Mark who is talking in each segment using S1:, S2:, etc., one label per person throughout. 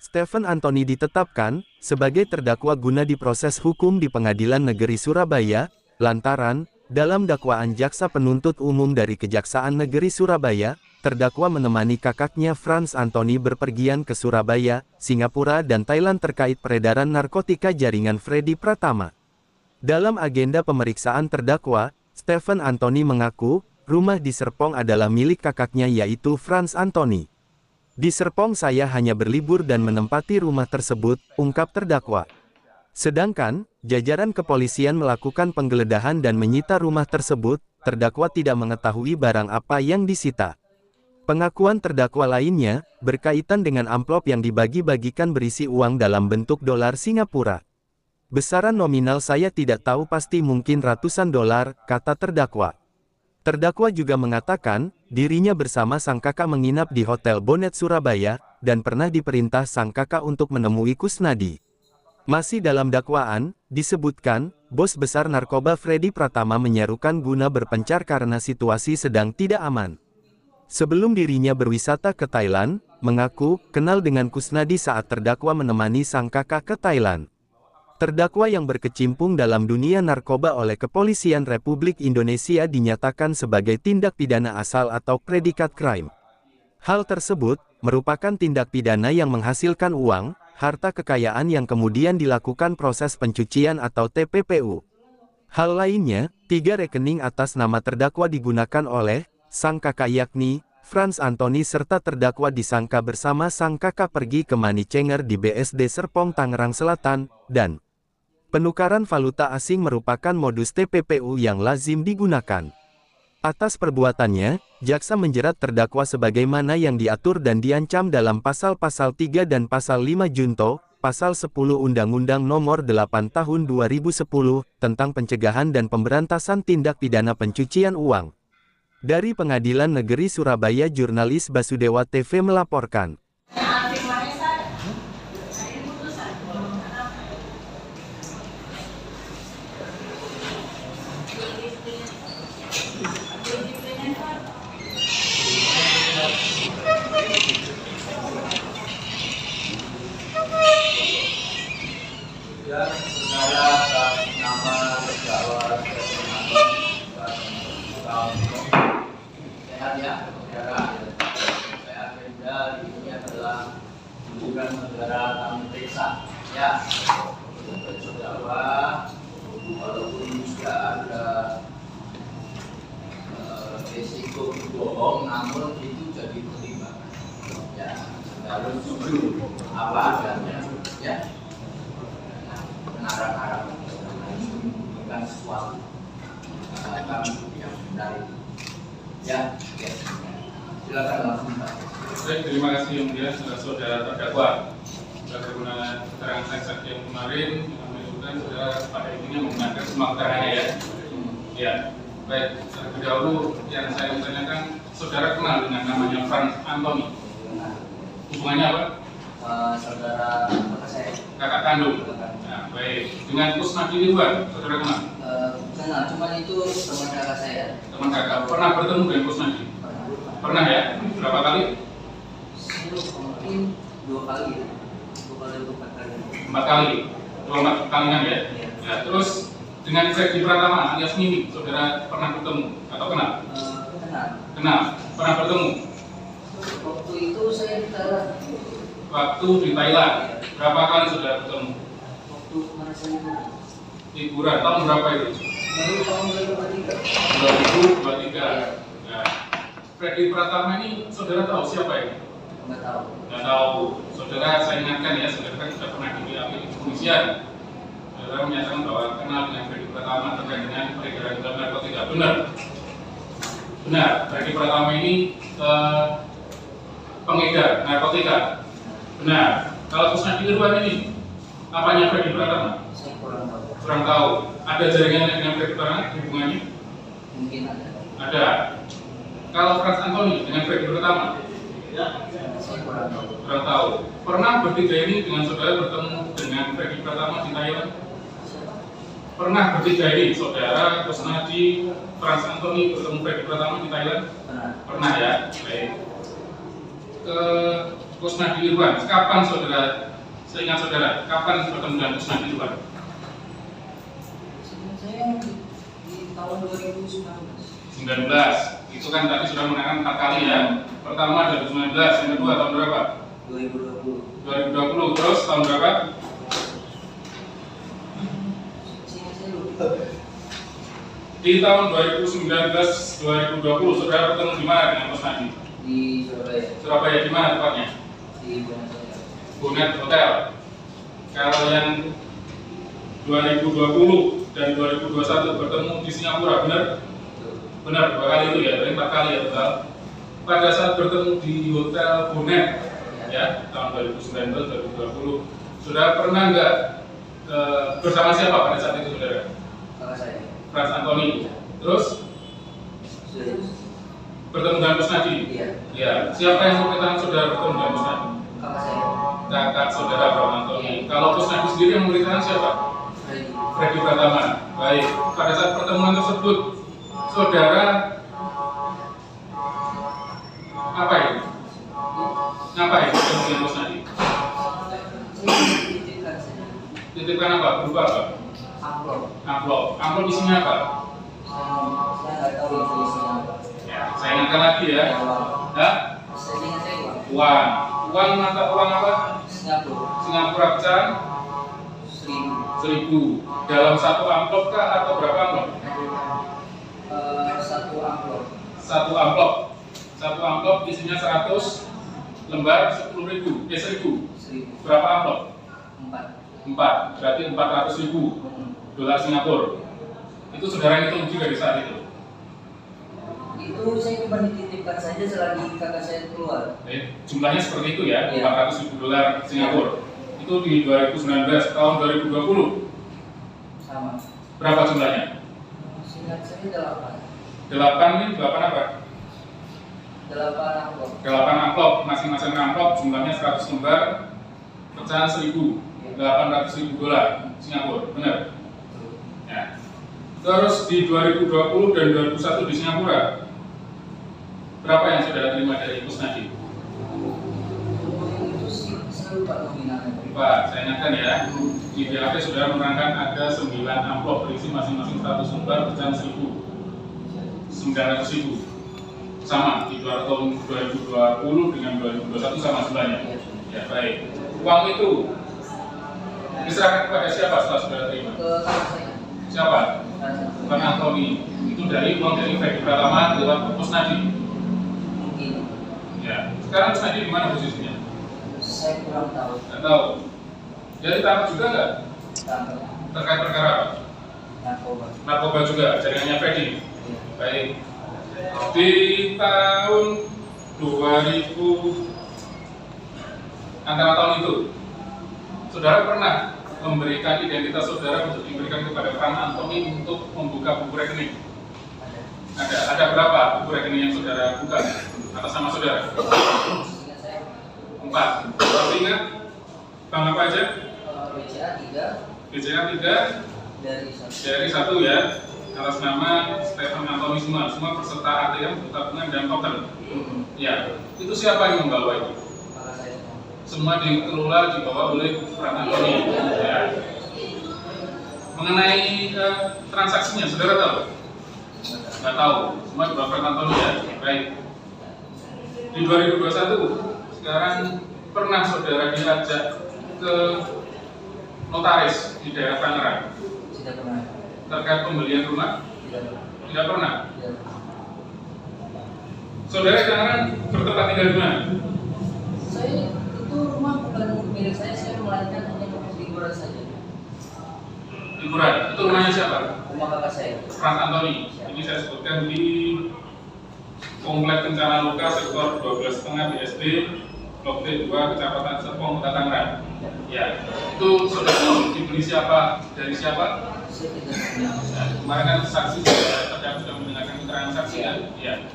S1: Stephen Anthony ditetapkan sebagai terdakwa guna diproses hukum di Pengadilan Negeri Surabaya, lantaran, dalam dakwaan jaksa penuntut umum dari Kejaksaan Negeri Surabaya, terdakwa menemani kakaknya Frans Anthony berpergian ke Surabaya, Singapura dan Thailand terkait peredaran narkotika jaringan Freddy Pratama. Dalam agenda pemeriksaan terdakwa, Stephen Anthony mengaku, rumah di Serpong adalah milik kakaknya yaitu Frans Anthony. Di Serpong saya hanya berlibur dan menempati rumah tersebut, ungkap terdakwa. Sedangkan, jajaran kepolisian melakukan penggeledahan dan menyita rumah tersebut, terdakwa tidak mengetahui barang apa yang disita. Pengakuan terdakwa lainnya, berkaitan dengan amplop yang dibagi-bagikan berisi uang dalam bentuk dolar Singapura. Besaran nominal saya tidak tahu pasti mungkin ratusan dolar, kata terdakwa. Terdakwa juga mengatakan, dirinya bersama sang kakak menginap di Hotel Bonnet Surabaya, dan pernah diperintah sang kakak untuk menemui Kusnadi. Masih dalam dakwaan, disebutkan, bos besar narkoba Freddy Pratama menyerukan guna berpencar karena situasi sedang tidak aman. Sebelum dirinya berwisata ke Thailand, mengaku kenal dengan Kusnadi saat terdakwa menemani sang kakak ke Thailand. Terdakwa yang berkecimpung dalam dunia narkoba oleh Kepolisian Republik Indonesia dinyatakan sebagai tindak pidana asal atau predikat crime. Hal tersebut merupakan tindak pidana yang menghasilkan uang, harta kekayaan yang kemudian dilakukan proses pencucian atau TPPU. Hal lainnya, 3 rekening atas nama terdakwa digunakan oleh sang kakak yakni Frans Anthony serta terdakwa disangka bersama sang kakak pergi ke money changer di BSD Serpong Tangerang Selatan, dan penukaran valuta asing merupakan modus TPPU yang lazim digunakan. Atas perbuatannya, jaksa menjerat terdakwa sebagaimana yang diatur dan diancam dalam Pasal-Pasal 3 dan Pasal 5 Junto, Pasal 10 Undang-Undang Nomor 8 Tahun 2010, tentang pencegahan dan pemberantasan tindak pidana pencucian uang. Dari Pengadilan Negeri Surabaya, jurnalis Basudewa TV melaporkan.
S2: Sehat ya, saudara. Saya agenda di sini adalah kunjungan saudara kami periksa. Ya, saudara, walaupun juga ada risiko bohong, namun itu jadi pertimbangan. Ya, harus jujur apa adanya. Ya, mengarang-arang bukan sesuatu yang benar. Ya, silakan langsung Pak.
S3: Baik, terima kasih yang mulia saudara terdakwa. Bagaimana keterangan saksi yang kemarin menunjukkan saudara pada intinya menggunakan semua keterangannya ya. Ya, baik. Terlebih dahulu yang saya mau tanyakan, saudara kenal dengan namanya Frans Anthony? Hubungannya apa?
S2: Saudara kakak saya.
S3: Kakak kandung. Nah, baik. Dengan Kusnadi Ridwan, saudara kenal?
S2: Kenal, cuman itu teman kakak saya.
S3: Teman kakak. Pernah bertemu dengan Kusnadi? Pernah ya? Berapa kali?
S2: Mungkin 2 kali ya. 2 kali atau 4 kali.
S3: 4 kali. 2 kalian ya?
S2: Iya.
S3: Ya, terus dengan Freddy Pratama alias Mimi, saudara pernah bertemu atau kenal?
S2: Kenal.
S3: Kenal. Pernah bertemu?
S2: Waktu itu saya di Thailand.
S3: Waktu di Thailand. Berapa kali saudara bertemu?
S2: Waktu kemarin saya liburan.
S3: Liburan tahun berapa itu?
S2: Baru tahun 2023.
S3: 2023. Ya. Freddy Pratama ini saudara tahu siapa ini?
S2: Nggak tahu.
S3: Nggak tahu. Saudara, saya ingatkan ya, saudara kan sudah pernah di BAP di kepolisian. Saudara menyatakan bahwa kenal dengan Freddy Pratama terkait dengan peredaran dalam narkotika. Benar? Benar. Freddy Pratama ini pengedar narkotika. Benar. Kalau Kusnadi Ridwan ini, apanya Freddy Pratama?
S2: Saya kurang tahu.
S3: Kurang tahu. Ada jaringannya dengan Freddy Pratama, hubungannya?
S2: Mungkin ada.
S3: Ada. Kalau Frans Anthony dengan Freddy Pratama?
S2: Saya kurang tahu.
S3: Kurang tahu. Pernah bertiga ini dengan saudara bertemu dengan Freddy Pratama di Thailand? Pernah bertiga ini, saudara, Kusnadi, Frans Anthony bertemu Freddy Pratama di Thailand?
S2: Pernah.
S3: Pernah ya? Baik. Kusnadi Irwan. Kapan saudara, seingat saudara, kapan bertemu dengan Kusnadi Irwan?
S4: Saya di tahun 2019.
S3: 19. Itu kan tadi sudah menanyakan 4 kali ya. Pertama 2019, yang kedua tahun berapa?
S4: 2020.
S3: 2020. Terus tahun berapa?
S4: Saya lupa.
S3: Di tahun 2019-2020 saudara bertemu di mana dengan Kusnadi?
S4: Di Surabaya.
S3: Surabaya di mana tempatnya?
S4: Di Bonnet.
S3: Bonnet Hotel. Kalau yang 2020 dan 2021 bertemu di Singapura, benar? Benar, 2 kali itu ya, berarti 4 kali ya total. Pada saat bertemu di Hotel Bonnet, ya, tahun 2019-2020, saudara pernah nggak bersama siapa pada saat itu saudara?
S4: Kakak saya.
S3: Frans Antoni. Terus
S4: Sudah.
S3: bertemu dengan Kusnadi?
S4: Iya.
S3: Ya, siapa yang memerintahkan saudara bertemu dengan Kusnadi?
S4: Kakak saya.
S3: Kakak saudara Frans Antoni. Kalau Kusnadi sendiri yang memerintahkan siapa?
S4: Freddy.
S3: Freddy Pratama. Baik, pada saat pertemuan tersebut, saudara apa ini? Ngapain bertemu dengan Kusnadi?
S4: Saya dititipkan saja.
S3: Titipkan apa? Berupa apa?
S4: Amplop.
S3: Amplop. Amplop isinya apa?
S4: Saya nggak tahu itu isinya apa.
S3: Ya, saya ingatkan lagi ya. Hah?
S4: Saya ingat saya uang.
S3: Uang. Uang mata uang apa?
S4: Singapura.
S3: Singapura pecahan
S4: 1000.
S3: 1000. Dalam satu amplop kah atau berapa amplop?
S4: Satu amplop.
S3: Satu amplop. Satu amplop isinya 100 lembar 10.000. 1000.
S4: 1000.
S3: Berapa amplop?
S4: 4.
S3: 4. Berarti 400.000 dolar Singapura. Itu saudara hitung juga di saat itu.
S4: Itu saya cuma dititipkan saja selagi kakak saya keluar.
S3: Jumlahnya seperti itu ya,
S4: Iya.
S3: 400.000 dolar Singapura. Itu di 2019. Tahun 2020
S4: Sama.
S3: berapa jumlahnya?
S4: Singkat saya 8.
S3: 8 ini 8 apa?
S4: 8 amplop.
S3: 8 amplop, masing-masing amplop jumlahnya 100 lembar, pecahan 1000, 800.000 dolar Singapura, benar? Ya. Terus di 2020 dan 2021 di Singapura, berapa yang saudara terima dari Kusnadi?
S4: Itu sih saya lupa nominalnya.
S3: Pak, saya ingatkan ya, di BAP saudara menerangkan ada 9 amplop berisi masing-masing 100 lembar, pecahan 1000, 900.000. Sama di tahun 2020 dengan 2021 sama jumlahnya. Ya baik. Uang itu diserahkan kepada siapa setelah saudara terima?
S4: Ke kakak saya.
S3: Siapa?
S4: Kakak saya.
S3: Antoni. Itu dari uang dari Freddy Pratama lewat Kusnadi.
S4: Mungkin.
S3: Ya. Sekarang Kusnadi di mana posisinya?
S4: Saya kurang tahu.
S3: Nggak tahu. Jadi tangkap juga nggak?
S4: Tangkap.
S3: Terkait perkara apa?
S4: Narkoba.
S3: Narkoba juga. Jaringannya Freddy.
S4: Iya.
S3: Baik. Di tahun 2000 antara tahun itu, saudara pernah memberikan identitas saudara untuk diberikan kepada Frans Antoni untuk membuka buku rekening? Ada berapa buku rekening yang saudara buka atas nama saudara?
S4: Seingat saya
S3: 4. Masih ingat? Bank apa aja?
S4: BCA 3
S3: BCA 3
S4: dari 1.
S3: dari 1 ya, atas nama Stephen Antoni semua peserta ATM, tabungan dan token. Ya, itu siapa yang membawa itu?
S4: Kakak saya.
S3: Semua dikelola dibawa oleh Frans Antoni. Ya. Mengenai transaksinya, saudara tahu? Nggak tahu, semua dibawa Frans Antoni ya. Baik. Di 2021, sekarang pernah saudara diajak ke notaris di daerah Tangerang
S4: Tidak pernah.
S3: terkait pembelian rumah?
S4: Tidak pernah.
S3: Tidak pernah.
S4: Tidak pernah.
S3: Saudara sekarang bertempat tinggal di mana?
S4: Saya itu rumah bukan milik saya melainkan hanya untuk liburan saja.
S3: Liburan. Itu rumahnya siapa?
S4: Rumah kakak saya.
S3: Frans Antoni. Ini saya sebutkan di Komplek Kencana Luka sektor 12,5 BSD Blok T2 Kecamatan Serpong Kota Tangerang. Ya, itu saudara dibeli siapa dari siapa?
S4: Saya tidak punya.
S3: Nah, kemarin kan saksi sudah mendengarkan keterangan saksi ya. Iya.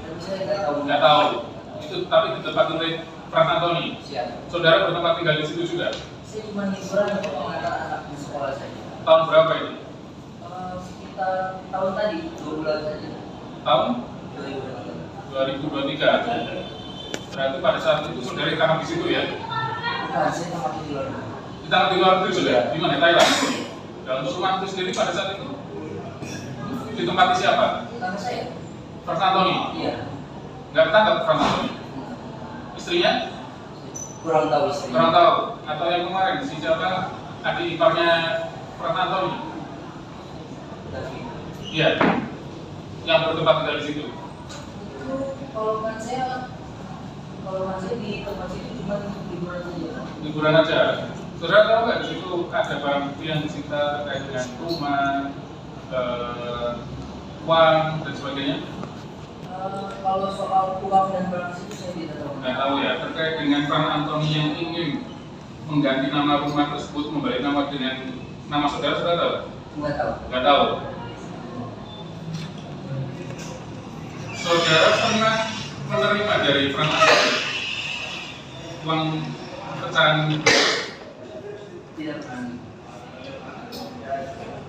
S4: Tapi saya tidak tahu.
S3: Nggak tahu. Itu tapi ditempati oleh Frans Antoni.
S4: Siap.
S3: Saudara bertempat tinggal di situ juga.
S4: Saya cuma liburan untuk mengantar anak di sekolah saja.
S3: Tahun berapa ini?
S4: Sekitar tahun tadi 2 bulan saja.
S3: Tahun
S4: 2023.
S3: 2023. Berarti pada saat itu saudara ditangkap di situ ya?
S4: Bukan, saya tempat di luar.
S3: Ditangkap di luar negeri sudah? Di mana? Thailand? Dan untuk rumah itu sendiri pada saat itu ditempati siapa?
S4: Kakak saya?
S3: Franz Anthony?
S4: Iya.
S3: Nggak ketangkap Franz Anthony? Istrinya?
S4: Kurang tahu istrinya.
S3: Kurang tahu. Atau yang kemarin, si siapa? Adik iparnya Franz Anthony?
S4: Tapi
S3: Iya. Yang bertempat tinggal di situ?
S4: itu kalau kan saya di tempat situ cuma liburan saja.
S3: Liburan aja. Saudara tahu nggak di situ ada barang bukti yang disita terkait dengan rumah, uang dan sebagainya?
S4: Kalau soal uang dan barang situ saya tidak tahu.
S3: Nggak tahu ya. Terkait dengan Franz Anthony yang ingin mengganti nama rumah tersebut membalik nama dengan nama saudara, saudara tahu?
S4: Nggak tahu.
S3: Nggak tahu. Saudara pernah menerima dari Franz Anthony uang pecahan?
S4: Tidak pernah.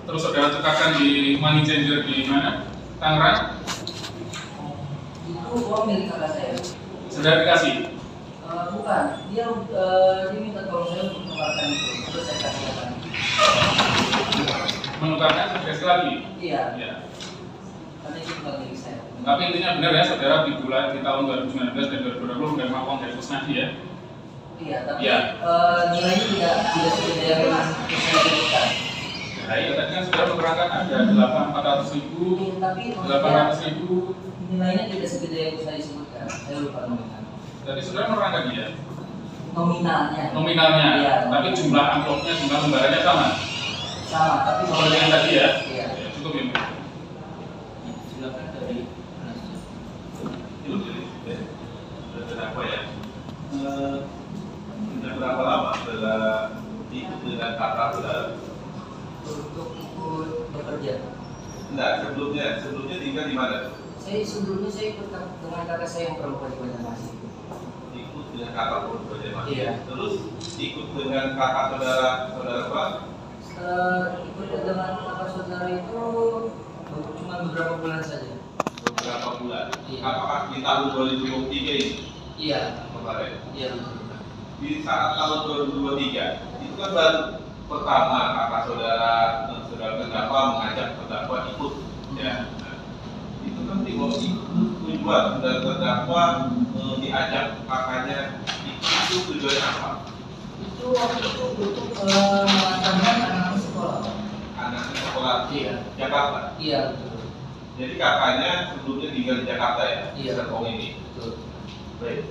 S3: Terus saudara tukarkan di money changer di mana? Tangerang?
S4: Itu uang milik kakak saya.
S3: Saudara dikasih?
S4: Bukan, dia minta tolong saya untuk menukarkan itu. Terus saya kasih kakak.
S3: Menukarkan sekali lagi?
S4: Iya.
S3: Ya.
S4: Karena itu bukan milik saya.
S3: Tapi intinya benar ya, saudara di tahun 2019 dan 2020 menerima uang dari Kusnadi ya?
S4: Iya, tapi
S3: Iya.
S4: nilainya tidak segede yang saya berikan.
S3: Nah, iya tadi kan saudara menerangkan ada 400.000,
S4: Tapi
S3: 800.000.
S4: nilainya tidak segede yang saya sebutkan. Saya lupa nominal.
S3: Tadi saudara menerangkan ya?
S4: Nominalnya.
S3: Nominalnya,
S4: Iya.
S3: tapi jumlah amplopnya, jumlah lembarannya sama?
S4: Sama, tapi
S3: Sama dengan tadi ya?
S4: Iya.
S3: Ya, cukup ya.
S4: Silakan dari
S5: Itu jadi terdakwa ya. Sudah berapa lama saudara ikut dengan kakak saudara?
S4: untuk ikut bekerja.
S5: Enggak, sebelumnya tinggal di mana?
S4: Sebelumnya saya ikut dengan kakak saya yang perempuan di Banjarmasin.
S5: Ikut dengan kakak saudara Mas.
S4: Iya.
S5: Terus ikut dengan kakak saudara apa?
S4: Ikut dengan kakak saudara itu cuma beberapa bulan saja.
S5: Beberapa bulan.
S4: Iya.
S5: Apakah di tahun 2023 ini
S4: Iya.
S5: kemarin?
S4: Iya.
S5: Di saat tahun 2023 itu kan baru pertama kakak saudara terdakwa mengajak terdakwa ikut ya. Nah, itu kan tujuan saudara terdakwa diajak kakaknya itu tujuannya apa?
S4: Itu waktu itu untuk mengantarkan anak sekolah.
S5: Anaknya sekolah di
S4: Iya.
S5: Jakarta.
S4: Iya, betul.
S5: Jadi kakaknya sebelumnya tinggal di Jakarta ya,
S4: Iya.
S5: Serpong ini.
S4: Betul.
S5: Baik.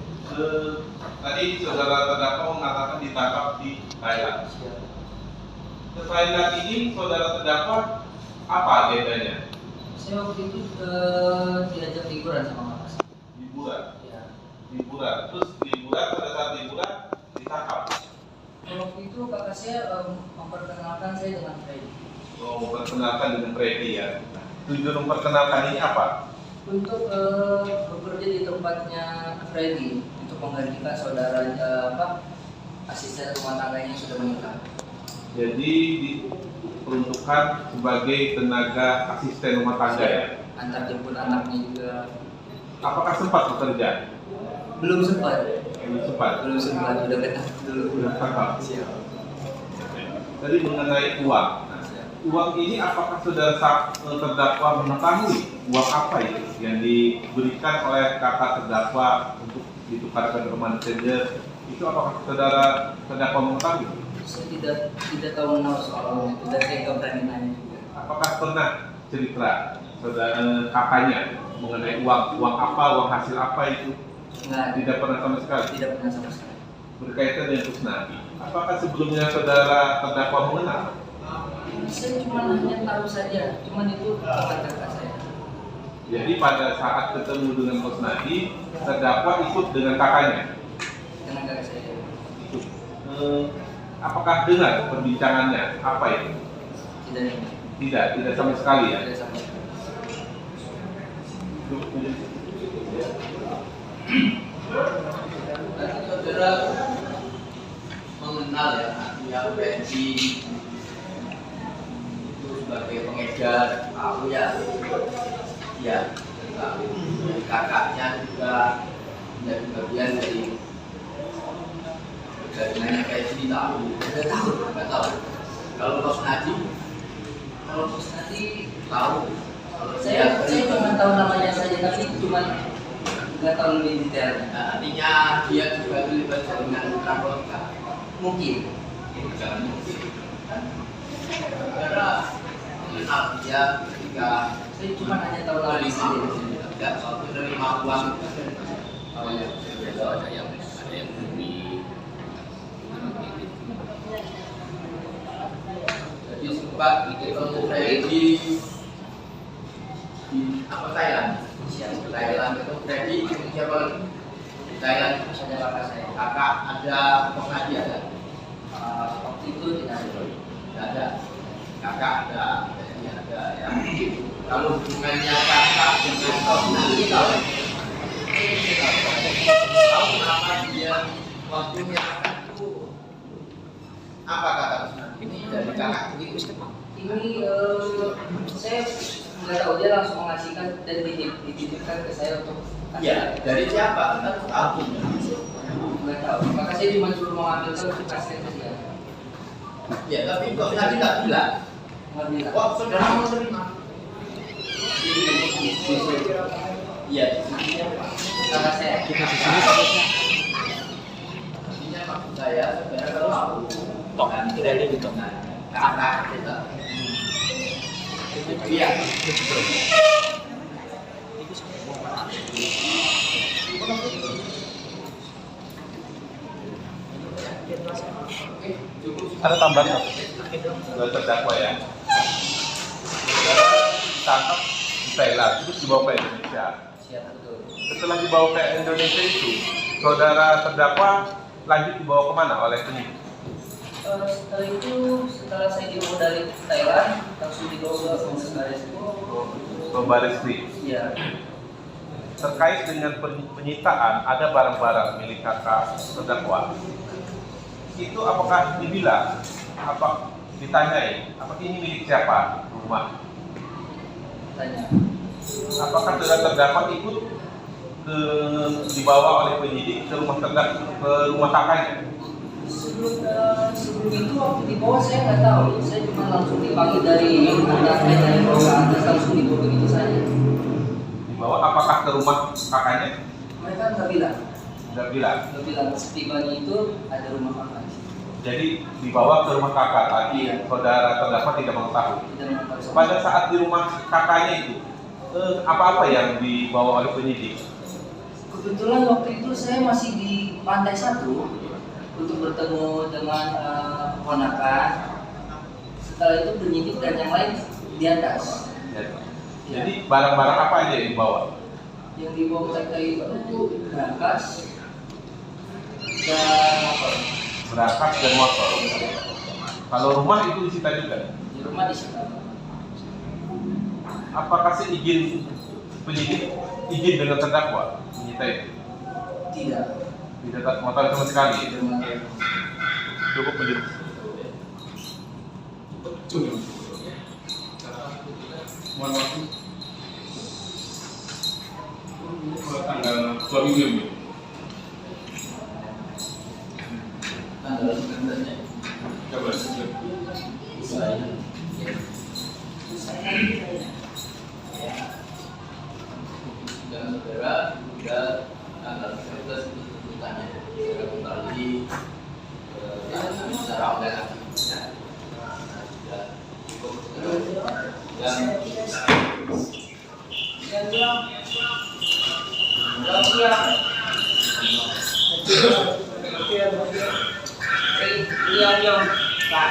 S5: Tadi saudara terdakwa mengatakan ditangkap di Thailand.
S4: Siap.
S5: Ke Thailand ini saudara terdakwa apa agendanya?
S4: Saya waktu itu diajak liburan sama kakak saya.
S5: Liburan.
S4: Iya.
S5: Liburan. Terus liburan pada saat liburan ditangkap.
S4: Waktu itu kakak saya memperkenalkan saya dengan Freddy.
S5: Oh, memperkenalkan dengan Freddy ya. Tujuan memperkenalkan ini apa?
S4: Untuk bekerja di tempatnya Freddy untuk menggantikan saudara asisten rumah tangganya yang sudah meninggal.
S5: Jadi diperuntukkan sebagai tenaga asisten rumah tangga ya.
S4: Antar jemput anaknya juga
S5: Apakah sempat bekerja?
S4: belum sempat.
S5: Belum sempat.
S4: Udah ketemu dulu.
S5: Sudah tangkap.
S4: Siap.
S5: Tadi mengenai uang. Nah, uang ini apakah saudara terdakwa mengetahui uang apa itu yang diberikan oleh kakak terdakwa untuk ditukarkan ke money changer? Itu apakah saudara terdakwa mengetahui?
S4: Saya tidak tahu mengenal soal itu dan saya nggak berani nanya juga.
S5: Apakah pernah cerita saudara kakaknya mengenai uang apa, uang hasil apa itu?
S4: Nggak,
S5: Tidak pernah sama sekali.
S4: tidak pernah sama sekali.
S5: Berkaitan dengan Kusnadi. Apakah sebelumnya saudara terdakwa mengenal?
S4: Saya cuma hanya tahu saja, cuma itu kata kakak saya.
S5: Jadi pada saat ketemu dengan Kusnadi, terdakwa ikut dengan kakaknya.
S4: Dengan kakak saya.
S5: Ikut. Apakah dengar perbincangannya? Apa itu? Tidak sama sekali ya.
S4: Tidak sama sekali.
S2: Berarti saudara mengenal ya artinya Freddy itu sebagai pengedar, tahu ya, ya tahu. Dan kakaknya juga menjadi bagian dari jaringannya kayak gini tahu. Nggak tahu. Kalau Bos Nadi tahu. Kalau
S4: Saya cuma tahu namanya saja, tapi cuma nggak tahu lebih detail.
S2: artinya dia juga terlibat jaringan narkotika.
S4: Mungkin.
S2: Jangan mungkin. Karena mengenal dia ketika
S4: Saya cuma hanya tahu namanya saja.
S2: tidak suatu menerima uang. Oh ya, biasa ada yang bumi. Jadi sempat ketemu Freddy di Thailand. Thailand ketemu Freddy, siapa lagi? Di Thailand
S4: Ada kakak saya.
S2: kakak ada pengaji ada.
S4: Waktu itu tidak ada.
S2: Tidak ada. Kakak ada, jadi ada ya. Kalau hubungannya kakak dengan Tosnadi tahu. Tahu kenapa dia waktu menyatakan itu apa kata Tosnadi? Ini dari kakak begitu.
S4: Ini saya nggak tahu, dia langsung mengasihkan dan dititipkan ke saya untuk
S2: Ya, dari siapa? Kita tahu.
S4: nggak tahu. Maka saya cuma suruh mengambilkan untuk kasih ke dia.
S2: Ya, tapi Tosnadi tidak bilang.
S4: Nggak bilang.
S2: Kok saudara mau terima? Iya,
S4: Kakak saya.
S2: artinya maksud saya saudara kalau tahu kan tidak gitu kakak kita. Iya.
S5: Ada tambahan nggak? Dua terdakwa ya. Saudara ditangkap di Thailand, terus dibawa ke Indonesia.
S4: Siap, betul.
S5: Setelah dibawa ke Indonesia itu, saudara terdakwa lanjut dibawa kemana oleh penyidik?
S4: Setelah itu, setelah saya dibawa dari Thailand, langsung dibawa ke Polres Bareskrim.
S5: Ke Baris Krim.
S4: Iya.
S5: Terkait dengan penyitaan ada barang-barang milik kakak terdakwa. Itu apakah dibilang, apa ditanyai, apakah ini milik siapa rumah?
S4: Tanya.
S5: Apakah saudara terdakwa ikut dibawa oleh penyidik ke rumah ke rumah kakaknya?
S4: Sebelum itu waktu di bawah saya nggak tahu, saya cuma langsung dipanggil dari bawah ke atas, langsung dibawa begitu saja.
S5: Dibawa apakah ke rumah kakaknya?
S4: Mereka nggak bilang,
S5: Tidak bilang.
S4: setibanya itu ada rumah kakak.
S5: Jadi dibawa ke rumah kakak tadi,
S4: Iya.
S5: saudara terdakwa tidak mengetahui.
S4: Tidak mengetahui.
S5: Pada saat di rumah kakaknya itu, apa-apa yang dibawa oleh penyidik?
S4: Kebetulan waktu itu saya masih di lantai 1 untuk bertemu dengan ponakan. Setelah itu penyidik dan yang lain di atas.
S5: Jadi barang-barang apa aja yang dibawa?
S4: Yang dibawa mereka itu berangkas dan motor.
S5: Berangkas dan motor. Kalau rumah itu disita juga.
S4: Di rumah di sana.
S5: Apakah seizin penyidik izin dengan terdakwa menyita itu?
S4: Tidak.
S5: Tidak mau tahu sama sekali.
S4: Tidak mengetahui.
S5: Cukup penyidik.
S3: Mohon waktu. Tanggal 2 minggu ya, Bu?
S2: Tanggal 19-nya.
S3: Coba.
S2: Dan saudara juga tanggal 19 itu tuntutannya. Saudara kembali secara organisasi. Ya, cukup dan
S4: Iya, Pak.